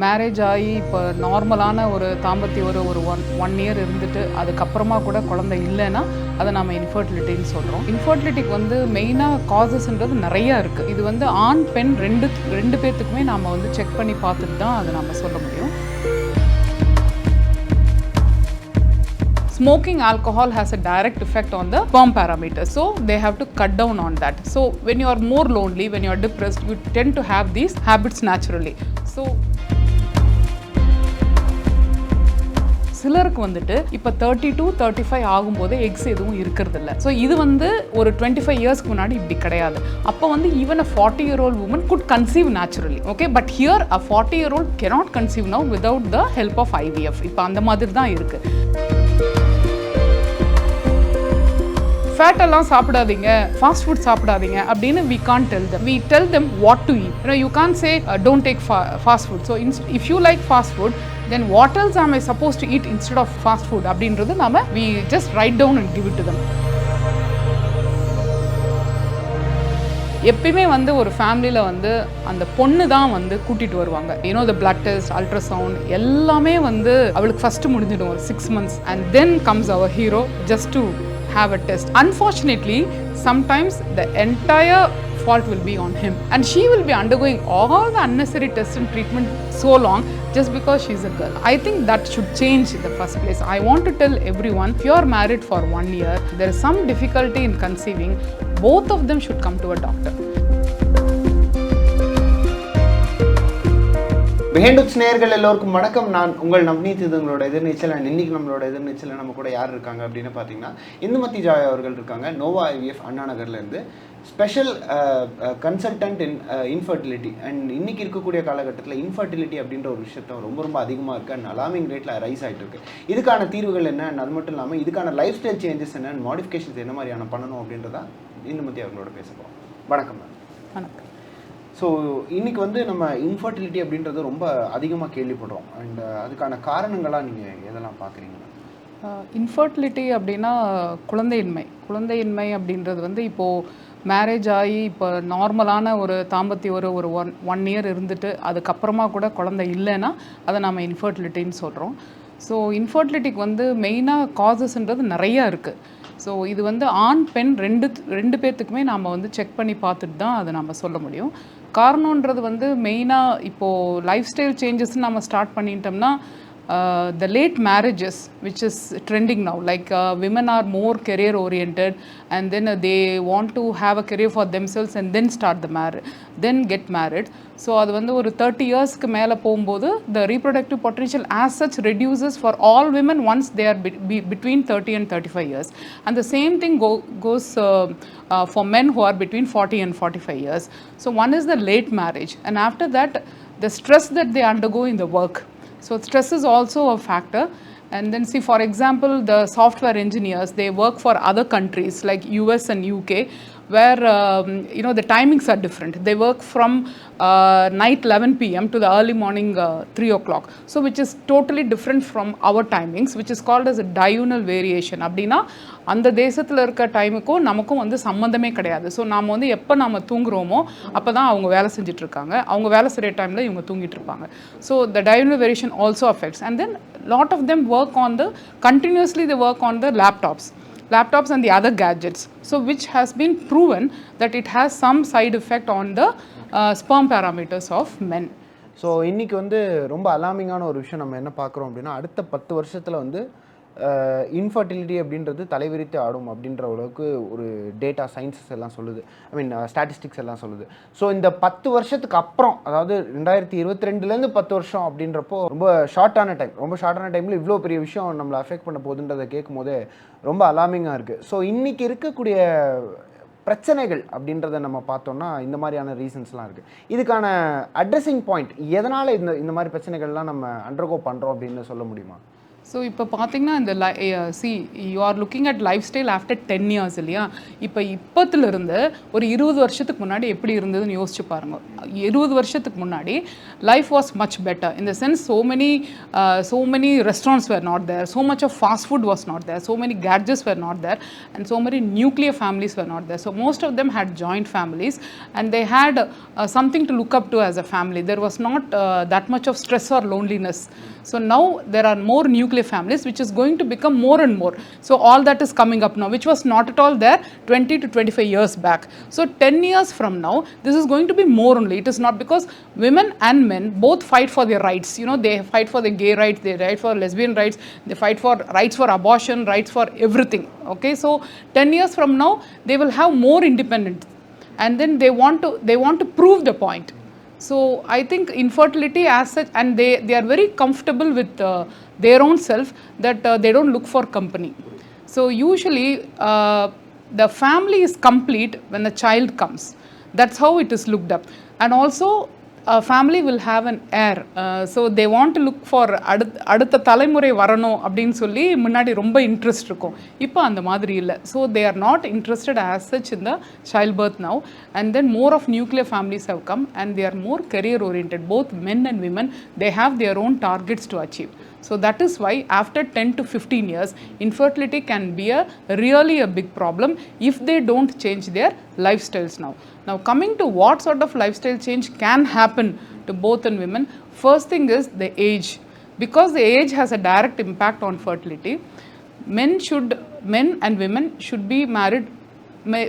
Marriage ஆகி இப்போ நார்மலான ஒரு தாம்பத்திய ஒரு ஒன் இயர் இருந்துட்டு அதுக்கப்புறமா கூட குழந்தை இல்லைன்னா அதை நம்ம இன்ஃபர்டிலிட்டின்னு சொல்கிறோம். இன்ஃபர்டிலிட்டிக்கு வந்து மெயினாக காசஸ்ன்றது நிறையா இருக்குது. இது வந்து ஆண் பெண் ரெண்டு பேர்த்துக்குமே நாம் வந்து செக் பண்ணி பார்த்துட்டு தான் அதை நம்ம சொல்ல முடியும். Smoking alcohol has a direct effect on the sperm parameters, so they have to cut down on that. So when you are more lonely, when you are depressed, you tend to have these habits naturally. So சிலருக்கு வந்துட்டு இப்போ 32-35 ஆகும்போது X எதுவும் இருக்கிறதில்ல. So இது வந்து ஒரு 25 இயர்ஸ்க்கு முன்னாடி இப்படி கிடையாது. அப்போ வந்து even a 40-year-old woman could conceive naturally. Okay, but here a 40-year-old cannot conceive now without the help of IVF. இப்போ அந்த மாதிரி தான் இருக்குது. ஃபேட் எல்லாம் சாப்பிடாதீங்க, ஃபாஸ்ட் ஃபுட் சாப்பிடாதீங்க அப்படின்னு we can't tell them. We tell them what to eat. You can't say don't take fast food. So if you like fast food, then what else am I supposed to eat instead of fast food அப்படின்றது நாம we just write down and give it to them. எப்பயுமே வந்து ஒரு ஃபேமிலியில் வந்து அந்த பொண்ணு தான் வந்து கூட்டிகிட்டு வருவாங்க. the blood test, ultrasound எல்லாமே வந்து அவளுக்கு ஃபஸ்ட்டு முடிஞ்சிடும் ஒரு 6 months and then comes our hero just to have a test. Unfortunately, sometimes the entire fault will be on him and she will be undergoing all the unnecessary tests and treatment so long just because she's a girl. I think that should change in the first place. I want to tell everyone, if you are married for 1 year, there is some difficulty in conceiving, both of them should come to a doctor. Behindwoods நேயர்கள் எல்லோருக்கும் வணக்கம். நான் உங்கள் நவ்னீத். இது உங்களோட எதிர்நீச்சல். இன்னைக்கு நம்மளோட எதிர்நீச்சல் நம்ம கூட யார் இருக்காங்க அப்படின்னு பார்த்தீங்கன்னா இந்துமதி ஜாய் அவர்கள் இருக்காங்க. நோவா IVF அண்ணா நகர்லேருந்து special consultant in infertility. And இன்னைக்கு இருக்கக்கூடிய காலகட்டத்தில் இன்ஃபர்டிலிட்டி அப்படின்ற ஒரு விஷயத்த ரொம்ப அதிகமாக இருக்குது அண்ட் அலார்மிங் ரேட்டில் ரைஸ் ஆகிட்டு இருக்கு. இதுக்கான தீர்வுகள் என்ன, அது மட்டும் இல்லாமல் இதுக்கான லைஃப் ஸ்டைல் சேஞ்சஸ் என்ன, மாடிஃபிகேஷன்ஸ் என்ன மாதிரியான பண்ணணும் அப்படின்றத இந்துமதி அவர்களோட பேச போகிறோம். வணக்கம் மேம். வணக்கம். ஸோ இன்றைக்கி வந்து நம்ம இன்ஃபர்டிலிட்டி அப்படின்றது ரொம்ப அதிகமாக கேள்விப்படுறோம். அண்ட் அதுக்கான காரணங்களாக நீங்கள் எதெல்லாம் பார்க்குறீங்க? இன்ஃபர்டிலிட்டி அப்படின்னா குழந்தையின்மை அப்படின்றது வந்து இப்போது மேரேஜ் ஆகி இப்போ நார்மலான ஒரு தாம்பத்திய ஒரு ஒன் இயர் இருந்துட்டு அதுக்கப்புறமா கூட குழந்தை இல்லைன்னா அதை நம்ம இன்ஃபர்டிலிட்டின்னு சொல்கிறோம். ஸோ இன்ஃபர்டிலிட்டிக்கு வந்து மெயினாக காசஸ்ன்றது நிறையா இருக்குது. ஸோ இது வந்து ஆண் பெண் ரெண்டு பேர்த்துக்குமே நாம் வந்து செக் பண்ணி பார்த்துட்டு தான் அதை நம்ம சொல்ல முடியும். காரணன்றது வந்து மெயினாக இப்போது லைஃப் ஸ்டைல் சேஞ்சஸ்ன்னு நம்ம ஸ்டார்ட் பண்ணிட்டோம்னா the late marriages which is trending now, like women are more career oriented and then they want to have a career for themselves and then start the marriage, then get married. So அது வந்து ஒரு 30 yearsக்கு மேலே போகும்போது the reproductive potential as such reduces for all women once they are between 30 and 35 years, and the same thing goes for men who are between 40 and 45 years. So one is the late marriage, and after that the stress that they undergo in the work. So stress is also a factor. And then see, for example, the software engineers, they work for other countries like US and UK, where the timings are different. They work from night 11 p.m. to the early morning 3 o'clock. So which is totally different from our timings, which is called as a diurnal variation. அப்படின்னா அந்த தேசத்தில் இருக்க டைமுக்கும் நமக்கும் வந்து சம்மந்தமே கிடையாது. So நாம் வந்து எப்போ நாம் தூங்குறோமோ அப்போ தான் அவங்க வேலை செஞ்சிட்ருக்காங்க. அவங்க வேலை செய்கிற டைமில் இவங்க தூங்கிட்டு இருப்பாங்க. So the diurnal variation also affects. And then lot of them work on continuously they work on the laptops and the other gadgets, so which has been proven that it has some side effect on the sperm parameters of men. So இன்றைக்கி வந்து ரொம்ப அலார்மிங்கான ஒரு விஷயம் நம்ம என்ன பார்க்குறோம் அப்படின்னா, அடுத்த 10 வருஷத்தில் வந்து இன்ஃபர்டிலிட்டி அப்படின்றது தலைவிரித்து ஆடும் அப்படின்ற அளவுக்கு ஒரு டேட்டா சயின்ஸஸ் எல்லாம் சொல்லுது. ஸ்டாட்டிஸ்டிக்ஸ் எல்லாம் சொல்லுது. ஸோ இந்த 10 வருஷத்துக்கு அப்புறம், அதாவது 2022லேருந்து 10 வருஷம் அப்படின்றப்போ ரொம்ப ஷார்ட்டான டைமில் இவ்வளோ பெரிய விஷயம் நம்மளை அஃபெக்ட் பண்ண போகுதுன்றதை கேட்கும் போதே ரொம்ப அலார்மிங்காக இருக்குது. ஸோ இன்றைக்கி இருக்கக்கூடிய பிரச்சனைகள் அப்படின்றத நம்ம பார்த்தோம்னா இந்த மாதிரியான ரீசன்ஸ்லாம் இருக்குது. இதுக்கான அட்ரஸிங் பாயிண்ட் எதனால் இந்த மாதிரி பிரச்சனைகள்லாம் நம்ம அண்டர்கோ பண்ணுறோம் அப்படின்னு சொல்ல முடியுமா? ஸோ இப்போ பார்த்தீங்கன்னா இந்த you are looking at life style after 10 years இல்லையா? இப்போத்துலேருந்து ஒரு 20 வருஷத்துக்கு முன்னாடி எப்படி இருந்ததுன்னு யோசிச்சு பாருங்க. 20 வருஷத்துக்கு முன்னாடி life was much better in the sense so many restaurants were not there, so much of fast food was not there, so many gadgets were not there, and so many nuclear families were not there. So most of them had joint families, and they had something to look up to as a family. There was not that much of stress or loneliness. So now there are more nuclear families, which is going to become more and more. So all that is coming up now, which was not at all there 20 to 25 years back. So 10 years from now, this is going to be more only. It is not because women and men both fight for their rights. You know, they fight for the gay rights, they fight for lesbian rights, they fight for rights for abortion, rights for everything. Okay, so 10 years from now, they will have more independence, and then they want to prove the point. So I think infertility as such, and they are very comfortable with their own self, that they don't look for company. So usually the family is complete when the child comes. That's how it is looked up. And also a family will have an heir. So they want to look for அடுத்த தலைமுறை வரணும் அப்படின்னு சொல்லி முன்னாடி ரொம்ப interest இருக்கும். இப்போ அந்த மாதிரி இல்லை. So they are not interested as such in the childbirth now. And then more of nuclear families have come, and they are more career oriented. Both men and women, they have their own targets to achieve. So that is why after 10 to 15 years, infertility can be really a big problem if they don't change their lifestyles now. Now coming to what sort of lifestyle change can happen to both and women, first thing is the age. Because the age has a direct impact on fertility, men and women should be married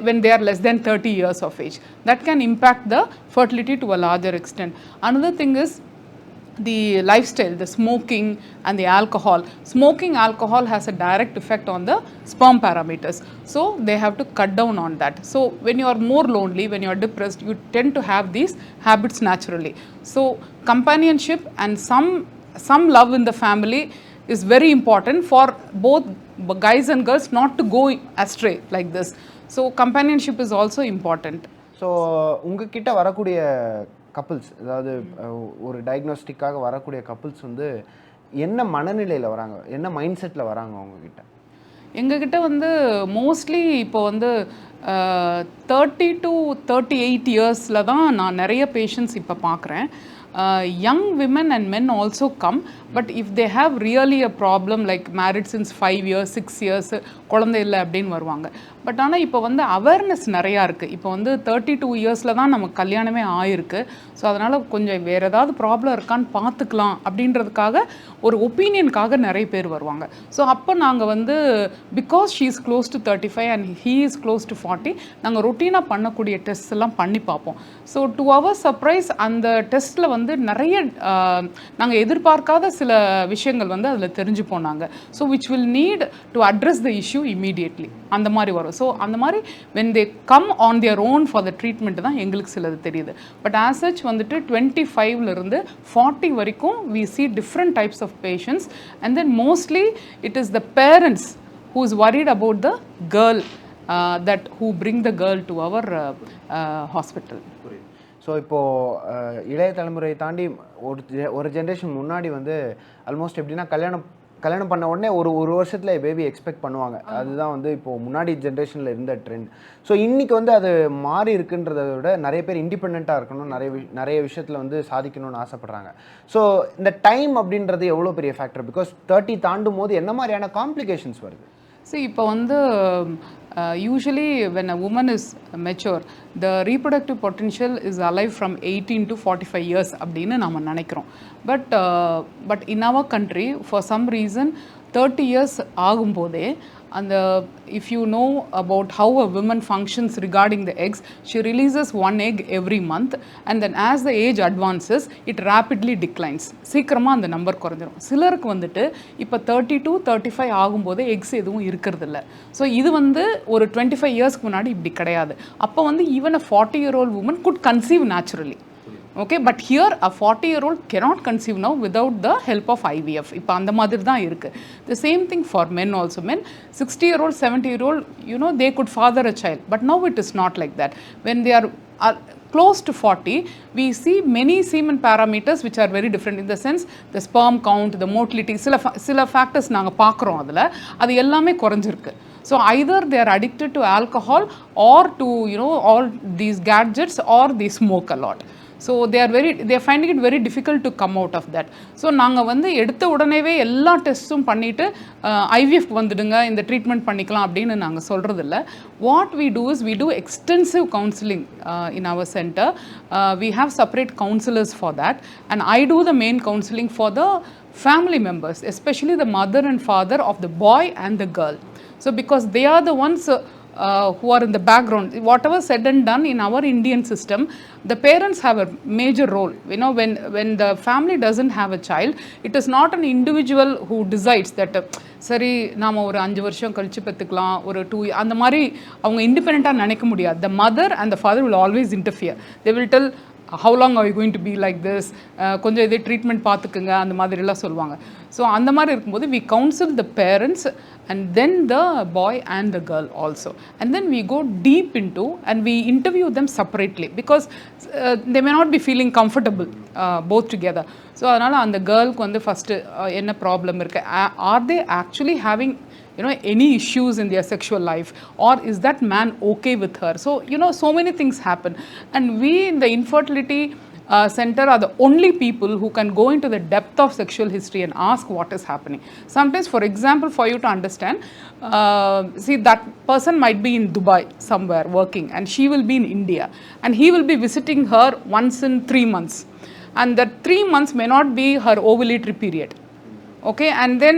when they are less than 30 years of age. That can impact the fertility to a larger extent. Another thing is the lifestyle, the smoking and the alcohol. Smoking alcohol has a direct effect on the sperm parameters. So they have to cut down on that. So when you are more lonely, when you are depressed, you tend to have these habits naturally. So companionship and some love in the family is very important for both guys and girls not to go astray like this. So companionship is also important. So உங்ககிட்ட வரக்கூடிய couples, அதாவது ஒரு டயக்னோஸ்டிக்காக வரக்கூடிய couples வந்து என்ன மனநிலையில் வராங்க, என்ன மைண்ட் செட்டில் வராங்க உங்ககிட்ட? எங்ககிட்ட வந்து மோஸ்ட்லி இப்போ வந்து 30 to 38 இயர்ஸில் தான் நான் நிறைய பேஷண்ட்ஸ் இப்போ பார்க்குறேன். Young women and men also come, but if they have really a problem like married since 5 years, 6 years, குழந்தை இல்லை அப்படின்னு வருவாங்க. பட் ஆனால் இப்போ வந்து அவேர்னஸ் நிறையா இருக்குது. இப்போ வந்து 32 இயர்ஸில் தான் நமக்கு கல்யாணமே ஆயிருக்கு. ஸோ அதனால் கொஞ்சம் வேறு ஏதாவது ப்ராப்ளம் இருக்கான்னு பார்த்துக்கலாம் அப்படின்றதுக்காக ஒரு ஒப்பீனியனுக்காக நிறைய பேர் வருவாங்க. ஸோ அப்போ நாங்கள் வந்து because she is close to 35 and he is close to 40, நாங்கள் ரொட்டீனாக பண்ணக்கூடிய டெஸ்ட் எல்லாம் பண்ணி பார்ப்போம். ஸோ டு அவர் சர்ப்ரைஸ் அந்த டெஸ்ட்டில் வந்து நிறைய நாங்கள் எதிர்பார்க்காத சில விஷயங்கள் வந்து அதில் தெரிஞ்சு போனாங்க. So which will need to address the issue immediately அந்த மாதிரி வரும். ஸோ அந்த மாதிரி when they come on their own for the treatment தான் எங்களுக்கு சிலது தெரியுது. பட் as such வந்துட்டு 25லேருந்து 40 வரைக்கும் we see different types of patients, and then mostly it is the parents who is worried about the girl that who bring the girl to our hospital. So இப்போது இளைய தலைமுறை தாண்டி ஒரு generation முன்னாடி வந்து almost எப்படின்னா கல்யாணம் பண்ண உடனே ஒரு வருஷத்தில் பேபி எக்ஸ்பெக்ட் பண்ணுவாங்க. அதுதான் வந்து இப்போது முன்னாடி ஜென்ரேஷனில் இருந்த ட்ரெண்ட். ஸோ இன்றைக்கி வந்து அது மாறி இருக்குன்றதை விட நிறைய பேர் இண்டிபெண்ட்டாக இருக்கணும், நிறைய விஷயத்தில் வந்து சாதிக்கணும்னு ஆசைப்பட்றாங்க. ஸோ இந்த டைம் அப்படின்றது எவ்வளோ பெரிய ஃபேக்டர்? பிகாஸ் 30 தாண்டும் போது என்ன மாதிரியான காம்ப்ளிகேஷன்ஸ் வருது? இப்போ வந்து usually when a woman is mature, the reproductive potential is alive from 18 to 45 years அப்படின்னு நம்ம நினைக்கிறோம். But in our country for some reason 30 years ஆகும்போதே அந்த if you know about how a woman functions regarding the eggs, she releases one egg every month, and then as the age advances it rapidly declines. சீக்கிரமாக அந்த number குறைஞ்சிரும். சிலருக்கு வந்துட்டு இப்போ 32 35 ஆகும்போது X எதுவும் இருக்கிறதில்ல. ஸோ இது வந்து ஒரு 25 இயர்ஸ்க்கு முன்னாடி இப்படி கிடையாது. அப்போ வந்து even a 40-year-old woman could conceive naturally. Okay, but here a 40-year-old cannot conceive now without the help of IVF. இப்போ அந்த மாதிரி தான் இருக்குது. The same thing for men also. Men 60-year-old 70-year-old, you know, they could father a child, but now it is not like that. When they are close to 40, we see many semen parameters which are very different in the sense the sperm count, the motility, சில factors நாங்கள் பார்க்குறோம் அதில் அது எல்லாமே குறைஞ்சிருக்கு. So either they are addicted to alcohol or to all these gadgets or they smoke a lot. So they are finding it very difficult to come out of that. So நாங்கள் வந்து எடுத்த உடனேவே எல்லா டெஸ்ட்டும் பண்ணிவிட்டு IVF வந்துடுங்க இந்த treatment பண்ணிக்கலாம் அப்படின்னு நாங்கள் சொல்கிறதில்ல. What we do is we do extensive counseling in our center. We have separate counselors for that, and I do the main counseling for the family members, especially the mother and father of the boy and the girl. So because they are the ones who are in the background, whatever said and done in our Indian system, the parents have a major role. When the family doesn't have a child, it is not an individual who decides that சரி நாம் ஒரு 5 வருஷம் கழிச்சு பெற்றுக்கலாம், ஒரு 2 அந்த மாதிரி அவங்க இண்டிபெண்ட்டாக நினைக்க முடியாது. The mother and the father will always interfere. They will tell how long are you going to be like this, கொஞ்சம் இதே ட்ரீட்மெண்ட் பார்த்துக்குங்க அந்த மாதிரிலாம் சொல்லுவாங்க. ஸோ அந்த மாதிரி இருக்கும்போது we counsel the parents and then the boy and the girl also, and then we go deep into and we interview them separately because they may not be feeling comfortable both together. So அதனால் அந்த கேர்ளுக்கு வந்து first என்ன problem இருக்குது, are they actually having any issues in their sexual life, or is that man okay with her? So so many things happen, and we in the infertility center are the only people who can go into the depth of sexual history and ask what is happening. Sometimes, for example, for you to understand, see that person might be in Dubai somewhere working and she will be in India and he will be visiting her once in 3 months, and that 3 months may not be her ovulatory period. Okay, and then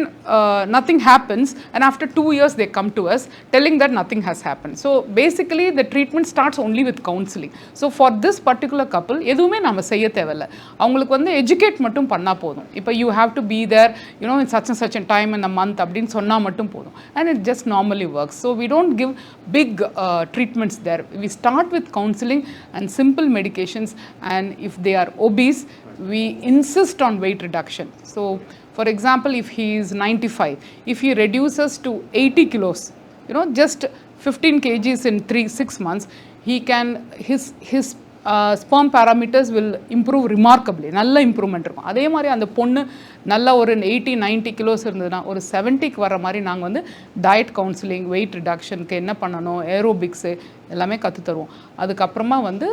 nothing happens, and after 2 years they come to us telling that nothing has happened. So basically the treatment starts only with counseling. So for this particular couple எதுவுமே நம்ம செய்ய தேவையில்லை, அவங்களுக்கு வந்து educate மட்டும் பண்ணால் போதும். இப்போ you have to be there in such a time in the month அப்படின்னு சொன்னால் மட்டும் போதும், and it just normally works. So we don't give big treatments there. We start with counseling and simple medications, and if they are obese, we insist on weight reduction. So for example, if he is 95, if he reduces to 80 kilos, just 15 kgs in 6 months, his sperm parameters will improve remarkably. நல்ல improvement இருக்கும். அதே மாதிரி அந்த பொண்ணு நல்ல ஒரு 80-90 kilos இருந்ததுன்னா ஒரு 70க்கு வர மாதிரி நாங்கள் வந்து டயட் கவுன்சிலிங், வெயிட் ரிடக்ஷனுக்கு என்ன பண்ணணும், ஏரோபிக்ஸு எல்லாமே கற்றுத்தருவோம். அதுக்கப்புறமா வந்து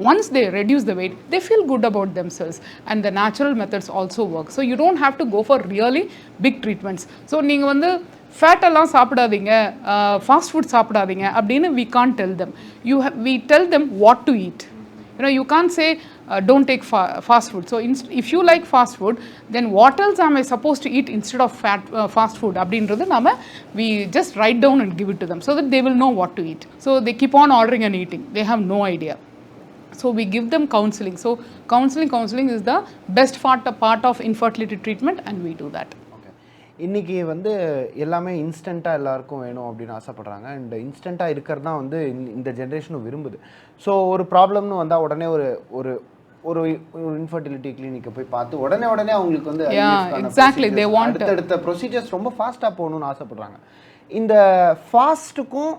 once they reduce the weight, they feel good about themselves, and the natural methods also work. So you don't have to go for really big treatments. So நீங்கள் வந்து ஃபேட் எல்லாம் சாப்பிடாதீங்க, fast food சாப்பிடாதீங்க அப்படின்னு we can't tell them. We tell them what to eat. You can't say don't take fast food. So if you like fast food, then what else am I supposed to eat instead of fast food அப்படின்றது நம்ம we just write down and give it to them so that they will know what to eat. So they keep on ordering and eating, they have no idea. So we give them counseling. So counseling is the best part of infertility treatment, and we do that. இன்றைக்கி வந்து எல்லாமே இன்ஸ்டண்ட்டாக எல்லாருக்கும் வேணும் அப்படின்னு ஆசைப்பட்றாங்க, and இன்ஸ்டண்ட்டாக இருக்கிறது தான் வந்து இந்த ஜென்ரேஷனும் விரும்புது. ஸோ ஒரு ப்ராப்ளம்னு வந்தால் உடனே ஒரு ஒரு இன்ஃபர்டிலிட்டி கிளினிக்கை போய் பார்த்து உடனே அவங்களுக்கு வந்து அடுத்த ப்ரொசீஜர்ஸ் ரொம்ப ஃபாஸ்ட்டாக போகணுன்னு ஆசைப்பட்றாங்க. இந்த ஃபாஸ்ட்டுக்கும்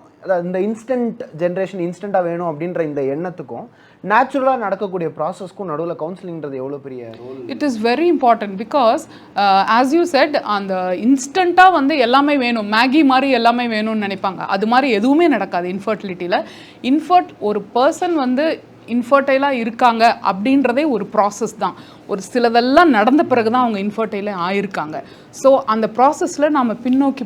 இந்த இன்ஸ்டன்ட் ஜென்ரேஷன் இன்ஸ்டண்ட்டாக வேணும் அப்படின்ற இந்த எண்ணத்துக்கும் நேச்சுரலாக நடக்கக்கூடிய ப்ராசஸ்க்கும் நடுவில் கவுன்சிலிங்கிறது எவ்வளோ பெரிய role? It is very important because as you set அந்த இன்ஸ்டண்ட்டாக வந்து எல்லாமே வேணும், மேகி மாதிரி எல்லாமே வேணும்னு நினைப்பாங்க. அது மாதிரி எதுவுமே நடக்காது இன்ஃபர்டிலிட்டியில். ஒரு பர்சன் வந்து இன்ஃபர்டைலாக இருக்காங்க அப்படின்றதே ஒரு ப்ராசஸ் தான். ஒரு சிலதெல்லாம் நடந்த பிறகு தான் அவங்க இன்ஃபர்டைலே ஆயிருக்காங்க. ஸோ அந்த ப்ராசஸில் நாம் பின்னோக்கி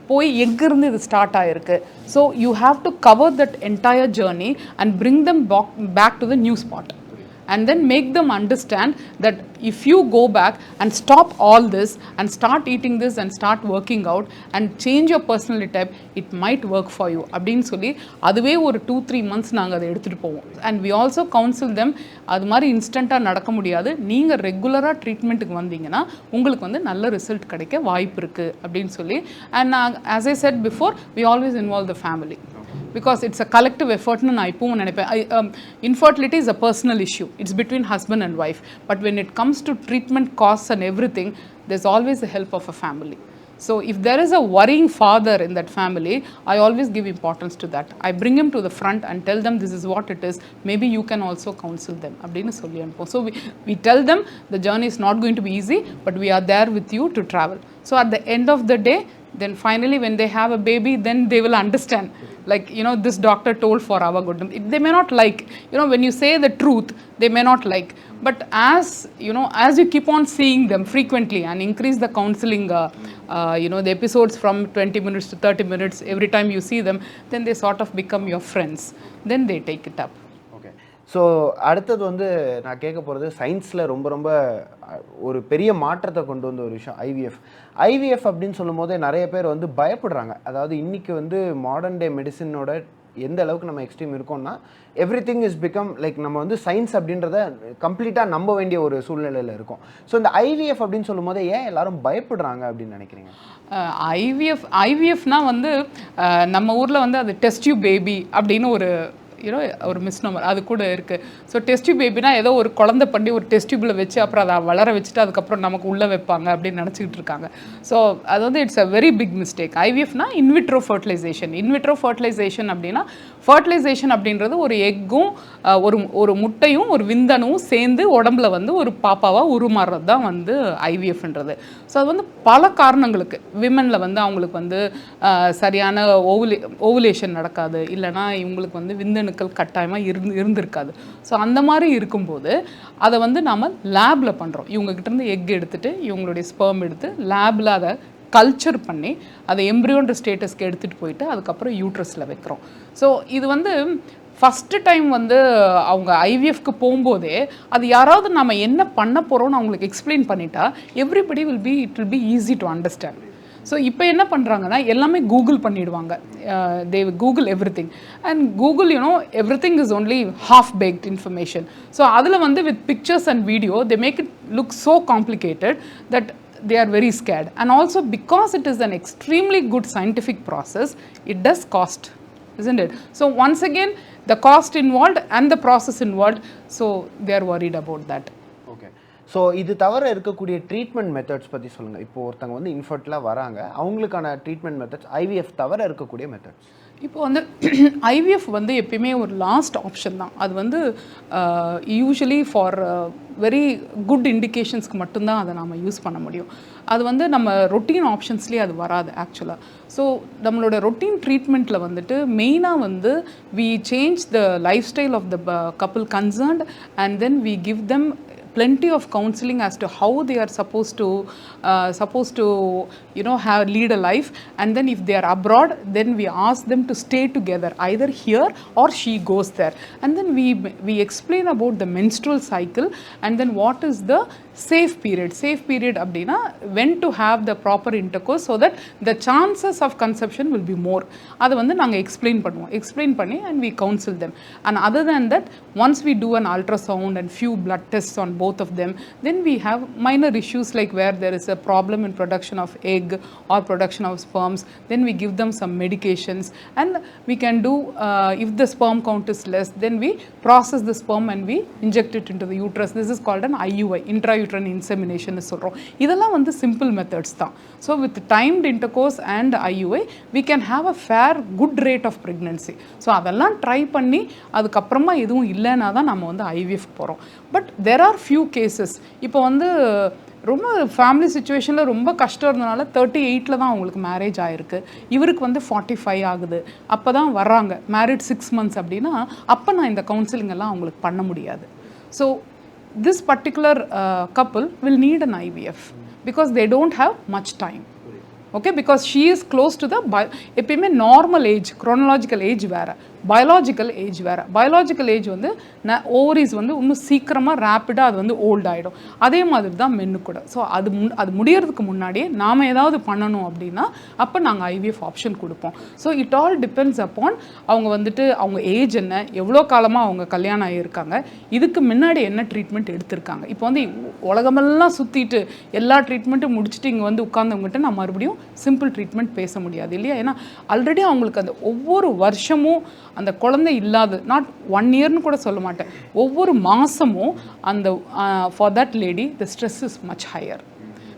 போய் எங்கிருந்து இது ஸ்டார்ட் ஆகிருக்கு. So you have to cover that entire journey and bring them back to the new spot, and then make them understand that if you go back and stop all this and start eating this and start working out and change your personality type, it might work for you அப்படினு சொல்லி அதுவே ஒரு 2-3 months நாங்கள் அதை எடுத்துகிட்டு போவோம். And we also counsel them, அது மாதிரி இன்ஸ்டண்ட்டாக நடக்க முடியாது, நீங்கள் ரெகுலராக ட்ரீட்மெண்ட்டுக்கு வந்தீங்கன்னா உங்களுக்கு வந்து நல்ல ரிசல்ட் கிடைக்க வாய்ப்பு இருக்குது அப்படின்னு சொல்லி. And as I said before, we always involve the family because it's a collective effort னு நான் இப்பவும் நினைப்பேன். Infertility is a personal issue, it's between husband and wife, but when it comes to treatment costs and everything, there's always the help of a family. So if there is a worrying father in that family, I always give importance to that. I bring him to the front and tell them this is what it is. Maybe you can also counsel them. அப்படின்னு சொல்லி அனுப்போம். So we tell them the journey is not going to be easy, but we are there with you to travel. So at the end of the day, then finally when they have a baby, then they will understand, like, you know, this doctor told for our good. They may not like, you know, when you say the truth, they may not like, but as you know, as you keep on seeing them frequently and increase the counseling, you know, the episodes from 20 minutes to 30 minutes every time you see them, then they sort of become your friends, then they take it up. So அடுத்தது வந்து நான் கேட்க போகிறது சயின்ஸில் ரொம்ப ரொம்ப ஒரு பெரிய மாற்றத்தை கொண்டு வந்த ஒரு விஷயம் ஐவிஎஃப் அப்படின்னு சொல்லும் போதே நிறைய பேர் வந்து பயப்படுறாங்க. அதாவது இன்றைக்கி வந்து மாடர்ன் டே மெடிசினோட எந்த அளவுக்கு நம்ம எக்ஸ்ட்ரீம் இருக்கோம்னா every thing is become like நம்ம வந்து சயின்ஸ் அப்படின்றத கம்ப்ளீட்டாக நம்ப வேண்டிய ஒரு சூழ்நிலையில் இருக்கும். ஸோ இந்த ஐவிஎஃப் அப்படின்னு சொல்லும் போதே ஏன் எல்லாரும் பயப்படுறாங்க அப்படின்னு நினைக்கிறீங்க? ஐவிஎஃப்னா வந்து நம்ம ஊரில் வந்து அது டெஸ்ட் டியூப் பேபி அப்படின்னு ஒரு மிஸ்நம்பர் அது கூட இருக்குது. ஸோ டெஸ்ட் டியூப் பேபினா ஏதோ ஒரு குழந்தை பண்ணி ஒரு டெஸ்ட் டியூப்பில் வச்சு அப்புறம் அதை வளர வச்சுட்டு அதுக்கப்புறம் நமக்கு உள்ளே வைப்பாங்க அப்படின்னு நினச்சிக்கிட்டு இருக்காங்க. ஸோ அது வந்து it's a very big mistake. ஐவிஎஃப்னா இன்விட்ரோ ஃபர்டிலைசேஷன் அப்படின்னா ஃபர்டிலைசேஷன் அப்படின்றது ஒரு எக்கும் ஒரு முட்டையும் ஒரு விந்தணுவும் சேர்ந்து உடம்புல வந்து ஒரு பாப்பாவாக உருமாறுறது தான் வந்து ஐவிஎஃப்ன்றது. ஸோ அது வந்து பல காரணங்களுக்கு விமனில் வந்து அவங்களுக்கு வந்து சரியான ஓவுலேஷன் நடக்காது, இல்லைனா இவங்களுக்கு வந்து விந்தணுக்கள் கட்டாயமாக இருந்திருக்காது. ஸோ அந்த மாதிரி இருக்கும்போது அதை வந்து நாம் லேபில் பண்ணுறோம். இவங்ககிட்டேருந்து எக் எடுத்துகிட்டு இவங்களுடைய ஸ்பெர்ம் எடுத்து லேபில் அதை கல்ச்சர் பண்ணி அதை எம்ப்ரியோன்ற ஸ்டேட்டஸ்க்கு எடுத்துகிட்டு போயிட்டு அதுக்கப்புறம் யூட்ரஸில் வைக்கிறோம். ஸோ இது வந்து ஃபஸ்ட்டு டைம் வந்து அவங்க ஐவிஎஃப்க்கு போகும்போதே அது யாராவது நம்ம என்ன பண்ண போகிறோம்னு அவங்களுக்கு எக்ஸ்பிளைன் பண்ணிட்டா everybody it will be easy to understand. So இப்போ என்ன பண்ணுறாங்கன்னா எல்லாமே கூகுள் பண்ணிடுவாங்க. They Google everything and Google you know everything is only half baked information. So அதில் வந்து with pictures and video they make it look so complicated that they are very scared. And also because it is an extremely good scientific process, it does cost, isn't it? So once again the cost involved and the process involved, so they are worried about that. Okay, so இது தவிர இருக்கக்கூடிய treatment methods பற்றி சொல்லுங்கள். இப்போ ஒருத்தவங்க வந்து இன்ஃபர்ட்டிலாக வராங்க, அவங்களுக்கான ட்ரீட்மெண்ட் மெத்தட்ஸ் ஐவிஎஃப் தவிர இருக்கக்கூடிய மெத்தட்ஸ். இப்போ வந்து ஐவிஎஃப் வந்து எப்பயுமே ஒரு லாஸ்ட் ஆப்ஷன் தான். அது வந்து யூஸ்வலி ஃபார் வெரி குட் இண்டிகேஷன்ஸ்க்கு மட்டும்தான் அதை நம்ம யூஸ் பண்ண முடியும். அது வந்து நம்ம ரொட்டீன் ஆப்ஷன்ஸ்லேயே அது வராது ஆக்சுவலாக. ஸோ நம்மளோட ரொட்டீன் ட்ரீட்மெண்ட்டில் வந்துட்டு மெயினாக வந்து we change the life style of the couple concerned and then we give them plenty of counseling as to how they are supposed to you know lead a life, and then if they are abroad then we ask them to stay together either here or she goes there, and then we explain about the menstrual cycle and then what is the safe period அப்படின்னா when to have the proper intercourse so that the chances of conception will be more. அதை வந்து நாங்கள் explain பண்ணி and we counsel them. And other than that, once we do an ultrasound and few blood tests on both of them, then we have minor issues like where there is a problem in production of egg or production of sperms, then we give them some medications, and we can do if the sperm count is less, then we process the sperm and we inject it into the uterus. This is called an IUI, intrauterine insemination சொல்கிறோம். இதெல்லாம் வந்து simple methods தான். So with timed intercourse and IUI we can have a fair good rate of pregnancy. So அதெல்லாம் try பண்ணி அதுக்கப்புறமா எதுவும் இல்லைன்னா தான் நம்ம வந்து ஐவிஎஃப் போகிறோம். But there are few cases. இப்போ வந்து ரொம்ப ஃபேமிலி சுச்சுவேஷனில் ரொம்ப கஷ்டம் இருந்தனால 38 தான் அவங்களுக்கு மேரேஜ் ஆகிருக்கு. இவருக்கு வந்து 45 ஆகுது. அப்போ தான் வர்றாங்க, மேரிட் 6 months அப்படின்னா அப்போ நான் இந்த கவுன்சிலிங் எல்லாம் அவங்களுக்கு பண்ண முடியாது. So this particular couple will need an IVF because they don't have much time. Okay, because she is close to the எப்பயுமே நார்மல் ஏஜ், chronological ஏஜ் வேறு, பயாலாஜிக்கல் ஏஜ் வேறு. பயாலாஜிக்கல் ஏஜ் வந்து ஓவரிஸ் வந்து இன்னும் சீக்கிரமாக ரேப்பிடாக அது வந்து ஓல்ட் ஆகிடும். அதே மாதிரி தான் மென்னு கூட. ஸோ அது முடியறதுக்கு முன்னாடியே நாம் ஏதாவது பண்ணணும் அப்படின்னா அப்போ நாங்கள் ஐவிஎஃப் ஆப்ஷன் கொடுப்போம். So it all depends upon அவங்க வந்துட்டு அவங்க ஏஜ் என்ன, எவ்வளோ காலமாக அவங்க கல்யாணம் ஆகியிருக்காங்க, இதுக்கு முன்னாடி என்ன ட்ரீட்மெண்ட் எடுத்திருக்காங்க. இப்போ வந்து உலகமெல்லாம் சுற்றிட்டு எல்லா ட்ரீட்மெண்ட்டும் முடிச்சுட்டு இங்கே வந்து உட்கார்ந்தவங்ககிட்ட நான் மறுபடியும் சிம்பிள் ட்ரீட்மெண்ட் பேச முடியாது இல்லையா? ஏன்னா ஆல்ரெடி அவங்களுக்கு அந்த ஒவ்வொரு வருஷமும் அந்த குழந்தை இல்லாத, நாட் 1 yearன்னு கூட சொல்ல மாட்டேன், ஒவ்வொரு மாதமும் அந்த for that lady the stress is much higher.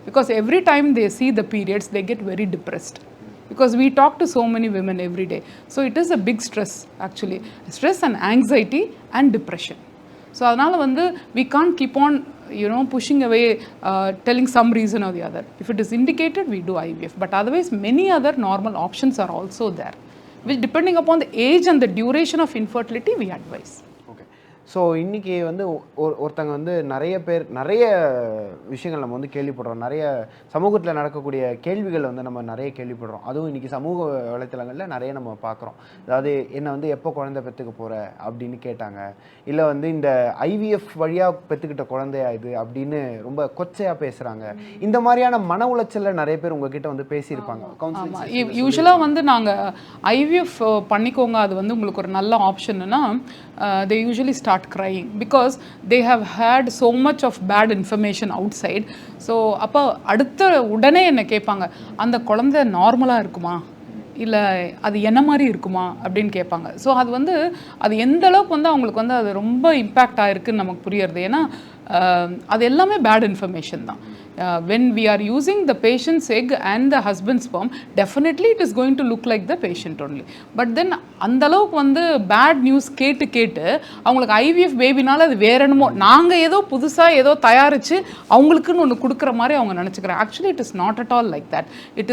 because every time they see the periods they get very depressed, because we talk to so many women every day. So it is a big stress actually, stress and anxiety and depression. So அதனால வந்து we can't keep on pushing away, telling some reason or the other. If it is indicated, we do IVF, but otherwise many other normal options are also there, which depending upon the age and the duration of infertility we advise. So இன்றைக்கி வந்து ஒருத்தங்க வந்து நிறைய விஷயங்கள் நம்ம வந்து கேள்விப்படுறோம், நிறைய சமூகத்தில் நடக்கக்கூடிய கேள்விகள் வந்து நம்ம நிறைய கேள்விப்படுறோம். அதுவும் இன்றைக்கி சமூக வலைத்தளங்களில் நிறைய நம்ம பார்க்குறோம். அதாவது என்னை வந்து எப்போ குழந்தை பெற்றுக்க போகிற அப்படின்னு கேட்டாங்க, இல்லை வந்து இந்த ஐவிஎஃப் வழியாக பெற்றுக்கிட்ட குழந்தையா இது அப்படின்னு ரொம்ப கொச்சையாக பேசுகிறாங்க. இந்த மாதிரியான மன உளைச்சலில் நிறைய பேர் உங்ககிட்ட வந்து பேசியிருப்பாங்க. யூஸ்வலாக வந்து நாங்கள் ஐவிஎஃப் பண்ணிக்கோங்க, அது வந்து உங்களுக்கு ஒரு நல்ல ஆப்ஷன்னா they usually start crying because they have had so much of bad information outside. So அப்போ அடுத்த உடனே என்ன கேட்பாங்க, அந்த குழந்தை நார்மலாக இருக்குமா இல்லை அது என்ன மாதிரி இருக்குமா அப்படின்னு கேட்பாங்க. ஸோ அது வந்து அது எந்த அளவுக்கு வந்து அவங்களுக்கு வந்து அது ரொம்ப இம்பேக்ட் ஆகிருக்குன்னு நமக்கு புரியுறது. ஏன்னா அது எல்லாமே பேட் இன்ஃபர்மேஷன் தான். When we are using the patient's egg and the husband's sperm, definitely it is going to look like the patient only. But then அந்த அளவுக்கு வந்து பேட் நியூஸ் கேட்டு அவங்களுக்கு ஐவிஎஃப் பேபினால அது வேற என்னமோ, நாங்கள் ஏதோ புதுசாக ஏதோ தயாரித்து அவங்களுக்குன்னு ஒன்று கொடுக்குற மாதிரி அவங்க நினச்சிக்கிறாங்க. Actually it is not at all like that. It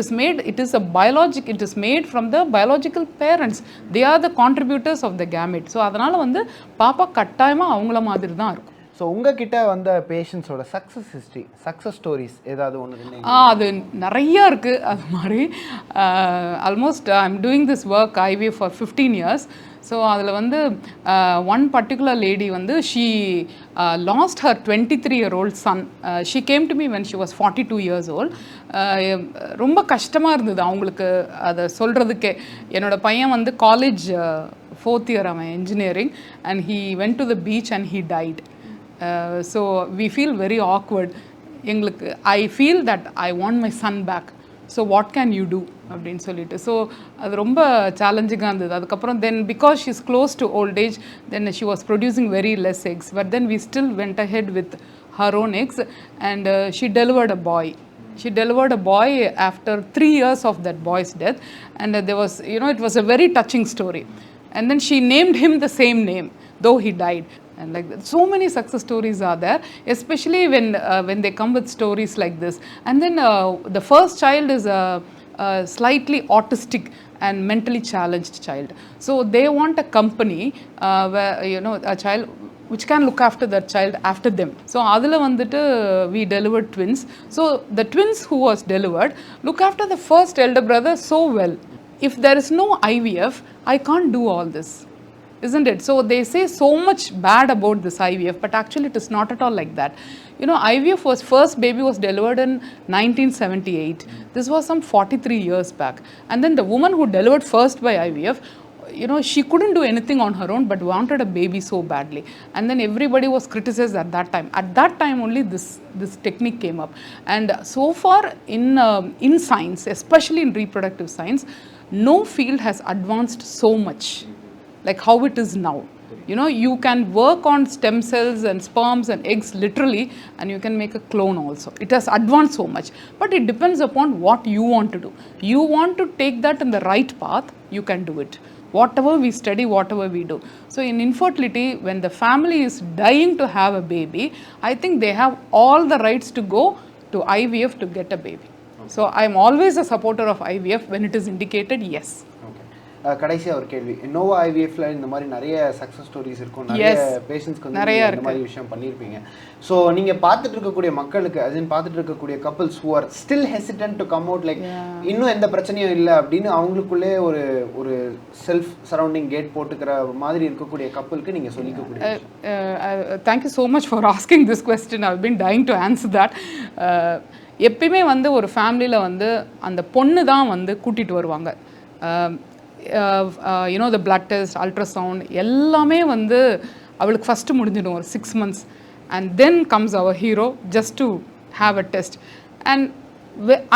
is made from the biological parents. They are the contributors of the gamete. So அதனால் வந்து பாப்பா கட்டாயமாக அவங்கள மாதிரி தான் இருக்கும். ஸோ உங்ககிட்ட வந்த பேஷண்ட்ஸோட சக்ஸஸ் ஸ்டோரிஸ் ஏதாவது ஒன்று? அது நிறையா இருக்குது. அது மாதிரி almost I am doing this work IVF for 15 years. So அதில் வந்து ஒன் பர்டிகுலர் லேடி வந்து she lost her 23-year-old son. She came to me when she was 42 years old. ரொம்ப கஷ்டமாக இருந்தது அவங்களுக்கு அதை சொல்கிறதுக்கே. என்னோடய பையன் வந்து காலேஜ் 4th year அவன் engineering, and he went to the beach and he died. So we feel very awkward. எங்களுக்கு I feel that I want my son back. So what can you do அப்படின்னு சொல்லிட்டு. So அது ரொம்ப சேலஞ்சிங்காக இருந்தது. அதுக்கப்புறம் then because she is close to old age, then she was producing very less eggs, but then we still went ahead with her own eggs, and she delivered a boy. She delivered a boy after 3 years of that boy's death, and there was, it was a very touching story. And then she named him the same name, though he died. And like that, so many success stories are there, especially when they come with stories like this. And then the first child is a slightly autistic and mentally challenged child. So they want a company where a child which can look after that child after them. So adula vandittu we delivered twins. So the twins who was delivered look after the first elder brother so well. If there is no IVF, I can't do all this, isn't it? So they say so much bad about this IVF, but actually it is not at all like that. IVF first baby was delivered in 1978. This was some 43 years back. And then the woman who delivered first by IVF, she couldn't do anything on her own but wanted a baby so badly. And then everybody was criticized at that time. At that time only this technique came up. And so far in science, especially in reproductive science, no field has advanced so much like how it is now. You can work on stem cells and sperms and eggs literally, and you can make a clone also. It has advanced so much, but it depends upon what you want to do. You want to take that in the right path, you can do it. Whatever we study, whatever we do. So in infertility, when the family is dying to have a baby, I think they have all the rights to go to IVF to get a baby. So I am always a supporter of IVF when it is indicated, yes. கடைசியாக ஒரு கேள்வி, நோவா ஐவிஎஃப்ல இந்த மாதிரி நிறைய success stories இருக்கும், நிறைய பேஷண்ட்ஸ்க்கு வந்து இந்த மாதிரி விஷயம் பண்ணியிருப்பீங்க. ஸோ நீங்கள் பார்த்துட்டு இருக்கக்கூடிய மக்களுக்கு, பார்த்துட்டு இருக்கக்கூடிய couples who are still hesitant to come out, like இன்னும் எந்த பிரச்சனையும் இல்லை அப்படின்னு அவங்களுக்குள்ளே ஒரு செல்ஃப் சரௌண்டிங் கேட் போட்டுக்கிற மாதிரி இருக்கக்கூடிய கப்பிளுக்கு நீங்கள் சொல்லிக்கக்கூடிய? Thank you so much for asking this question. I have been dying to answer that. எப்பயுமே வந்து ஒரு ஃபேமிலியில் வந்து அந்த பொண்ணு தான் வந்து கூட்டிகிட்டு வருவாங்க. the blood test, ultrasound எல்லாமே வந்து அவளுக்கு ஃபஸ்ட்டு முடிஞ்சிடும் ஒரு 6 months, and then comes our hero just to have a test. And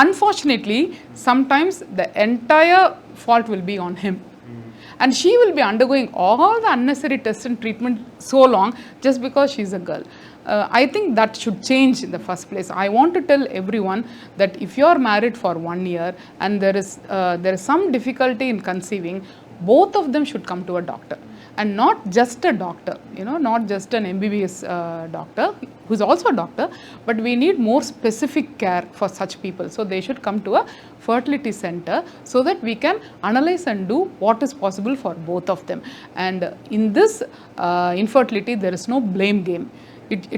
unfortunately sometimes the entire fault will be on him, and she will be undergoing all the unnecessary tests and treatment so long just because she's a girl. I think that should change in the first place. I want to tell everyone that if you are married for 1 year and there is some difficulty in conceiving, both of them should come to a doctor, and not just a doctor, not just an MBBS doctor who is also a doctor, but we need more specific care for such people. So they should come to a fertility center so that we can analyze and do what is possible for both of them. And in this infertility, there is no blame game.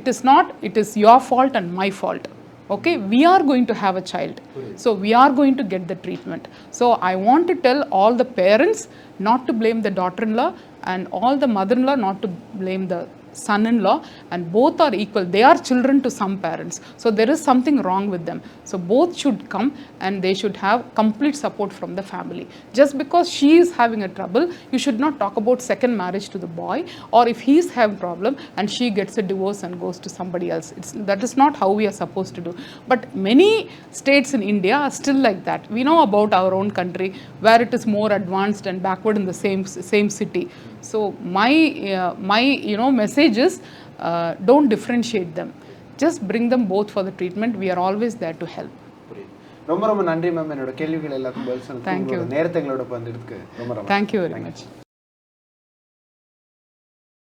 It is not, it is your fault and my fault. Okay, we are going to have a child, so we are going to get the treatment. So I want to tell all the parents not to blame the daughter-in-law, and all the mother-in-law not to blame the son-in-law, and both are equal. They are children to some parents, so there is something wrong with them. So both should come, and they should have complete support from the family. Just because she is having a trouble, you should not talk about second marriage to the boy, or if he is having problem and she gets a divorce and goes to somebody else. That is not how we are supposed to do. But many states in India are still like that. We know about our own country where it is more advanced and backward in the same city. So my message is, don't differentiate them. Just bring them both for the treatment. We are always there to help. ரொம்ப ரொம்ப நன்றி ma'am, என்னோட கேள்விகள் எல்லாத்துக்கும் பதில் சொன்னதுக்கு, நேரத்தை எங்களோட பகிர்ந்ததுக்கு ரொம்ப ரொம்ப thank you very much.